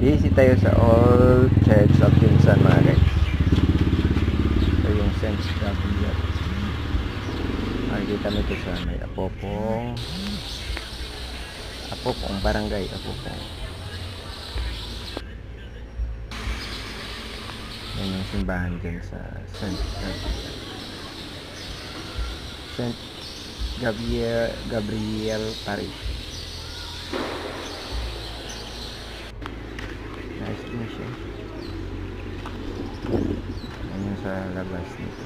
Visit tayo sa Old Church of Jinsan mga guys. Ito yung St. Gabriel. Makikita mo ito sa may Apopong barangay Apopong. Yan yung simbahan dyan sa St. Gabriel Parish. Nice din siya. Yan yung sa labas nito.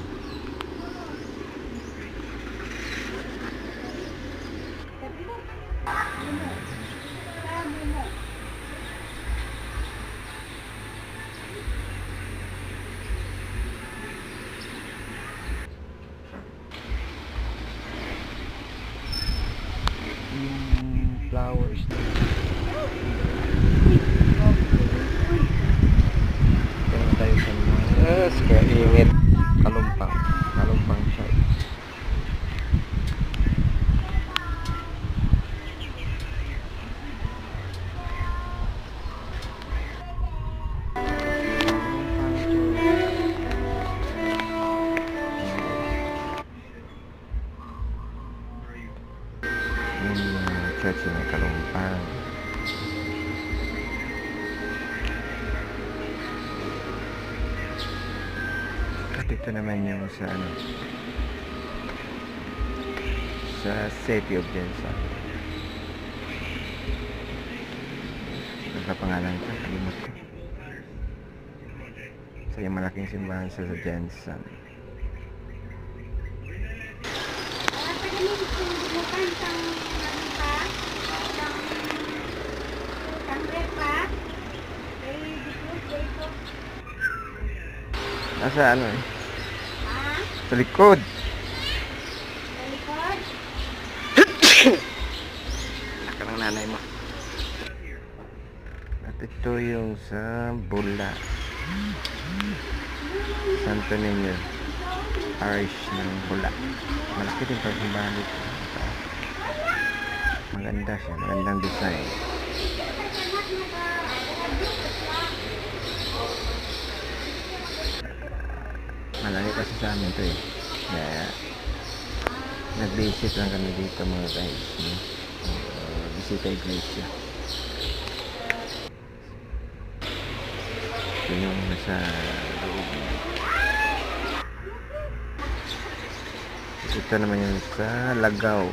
Yung flowers na tingnan tayo sa mga kainit kalumpang siya. Yung church na kalumpang. At ito naman yung sa City of Jinsan. Sa pangalan ko, kalimut ko. Sa yung malaking simbahan sa Jinsan. Nasa ano eh? Sa likod. Sa likod? Naka ng nanay mo. At ito yung sa Bula. Santo Niño Parish ng Bula. Malaki din pa simbahan dito. Maganda siya. Magandang design. Malaki kasi sa amin ito eh. Kaya nag-visit lang kami dito mga guys. Bisita iglesia. Ito yung nasa loob. Ito naman yung sa Lagaw.